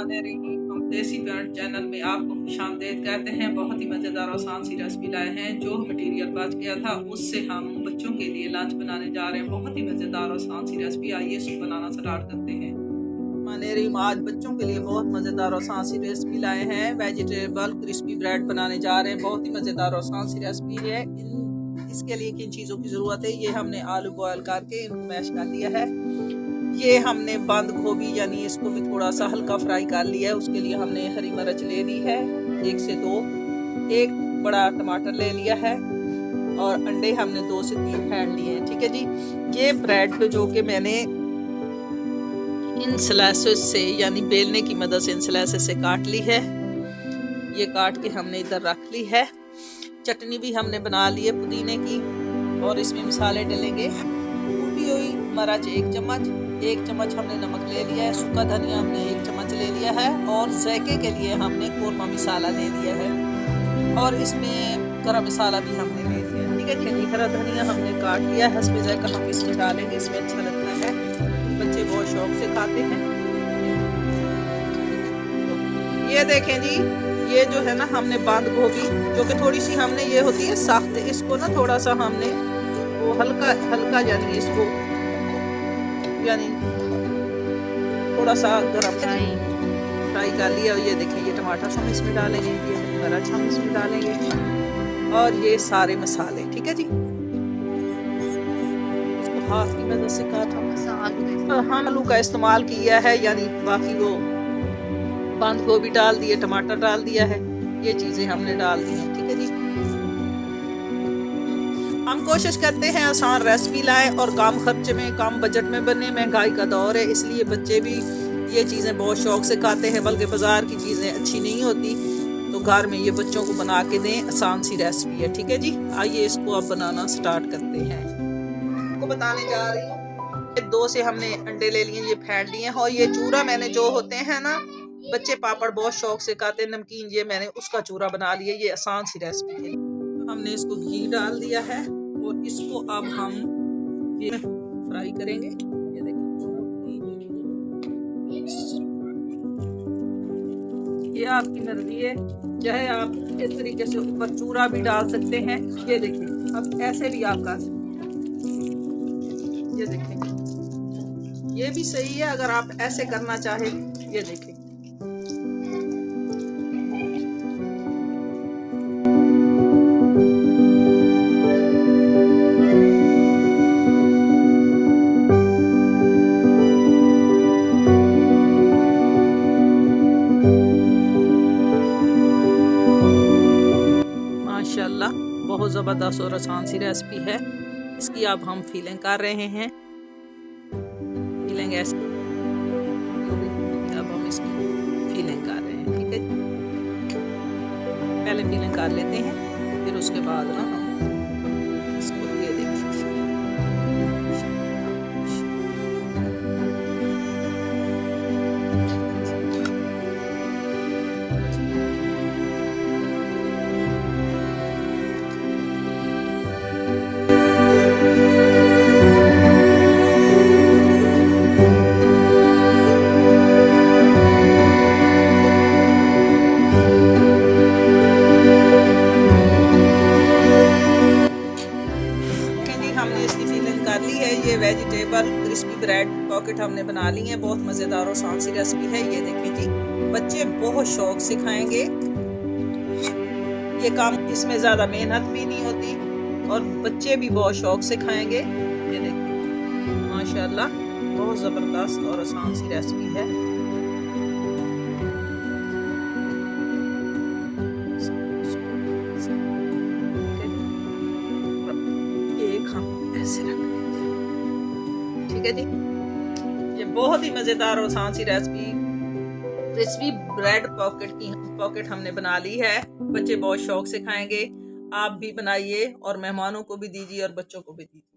बिस्मिल्लाहिर्रहमानिर्रहीम। हम देसी ब्रांड चैनल में आपको खुशामदीद कहते हैं। बहुत ही मज़ेदार आसान सी रेसिपी लाए हैं। जो मटेरियल बच गया था उससे हम बच्चों के लिए लंच बनाने जा रहे हैं। बहुत ही मज़ेदार आसान सी रेसिपी, आइए इसको बनाना स्टार्ट करते हैं। मानेरीम आज बच्चों के लिए बहुत मज़ेदार आसान सी रेसिपी लाए हैं। वेजिटेबल क्रिस्पी ब्रेड बनाने जा रहे हैं। बहुत ही मज़ेदार आसान सी रेसिपी है। इसके लिए किन चीज़ों की ज़रूरत है, ये हमने आलू बॉयल करके इनको मैश कर लिया है। ये हमने बंद गोभी यानी इसको भी थोड़ा सा हल्का फ्राई कर लिया है। उसके लिए हमने हरी मिर्च ले ली है 1 से 2, एक बड़ा टमाटर ले लिया है और अंडे हमने 2 से 3 फेंट लिए हैं। ठीक है जी। ये ब्रेड जो कि मैंने इन स्लाइसेस से यानी बेलने की मदद से इन स्लाइसेस से काट ली है। ये काट के हमने इधर रख ली है। चटनी भी हमने बना ली है पुदीने की और इसमें मसाले डलेंगे। कुटी हुई मिर्च 1 चम्मच हमने नमक ले लिया है। सूखा धनिया हमने 1 चम्मच ले लिया है और जायके के लिए हमने कोरमा मसाला ले लिया है और इसमें गरम मसाला भी हमने ले लिया है। ठीक है जी। हरा धनिया हमने काट लिया है। हस्बे जायका हम इसमें डालेंगे, इसमें अच्छा लगता है, बच्चे बहुत शौक से खाते हैं। ये देखें जी, ये जो है ना हमने बंद गोभी जो कि थोड़ी सी हमने ये होती है सख्त, इसको ना थोड़ा सा हमने वो हल्का यानी इसको यानी थोड़ा सा गरम फ्राई कर लिया। और ये देखिए, ये टमाटर हम इसमें डालेंगे, ये मिर्च हम इसमें डालेंगे और ये सारे मसाले। ठीक है जी। इसको हाथ की मदद से काटा हम आलू का इस्तेमाल किया है, यानी बाकी वो बंद गोभी डाल दिए, टमाटर डाल दिया है, ये चीजें हमने डाल दी हैं। ठीक है जी। हम कोशिश करते हैं आसान रेसिपी लाएं और कम खर्चे में कम बजट में बने। महंगाई का दौर है, इसलिए बच्चे भी ये चीज़ें बहुत शौक से खाते हैं, बल्कि बाजार की चीज़ें अच्छी नहीं होती, तो घर में ये बच्चों को बना के दें। आसान सी रेसिपी है। ठीक है जी। आइए इसको अब बनाना स्टार्ट करते हैं। आपको बताने जा रही हूँ, 2 से हमने अंडे ले लिए, ये फेंट लिए हैं और ये चूरा मैंने जो होते हैं ना, बच्चे पापड़ बहुत शौक से खाते हैं, नमकीन, ये मैंने उसका चूरा बना लिया। ये आसान सी रेसिपी है। हमने इसको घी डाल दिया है और इसको अब हम ये फ्राई करेंगे। ये देखिए, ये आपकी मर्जी है, चाहे आप इस तरीके से ऊपर चूरा भी डाल सकते हैं। ये देखिए, अब ऐसे भी आप कर सकते हैं। ये देखिए, ये भी सही है अगर आप ऐसे करना चाहे। ये देखिए, माशाल्लाह बहुत ज़बरदस्त और आसान सी रेसिपी है। इसकी अब हम फीलिंग कर रहे हैं। फीलिंग ऐसे, अब हम इसकी फीलिंग कर रहे हैं। ठीक है, पहले फीलिंग कर लेते हैं, फिर उसके बाद ना हम इसको ये देखिए। हमने इसकी फीलिंग कर ली है। ये वेजिटेबल क्रिस्पी ब्रेड पॉकेट हमने बना ली है। बहुत मज़ेदार और आसान सी रेसिपी है। ये देखें जी, बच्चे बहुत शौक से खाएंगे। ये काम, इसमें ज़्यादा मेहनत भी नहीं होती और बच्चे भी बहुत शौक से खाएंगे। ये देखें, माशाल्लाह बहुत ज़बरदस्त और आसान सी रेसिपी है। ठीक है जी। ये बहुत ही मजेदार और आसान सी रेसिपी क्रिस्पी ब्रेड पॉकेट हमने बना ली है। बच्चे बहुत शौक से खाएंगे। आप भी बनाइए और मेहमानों को भी दीजिए और बच्चों को भी दीजिए।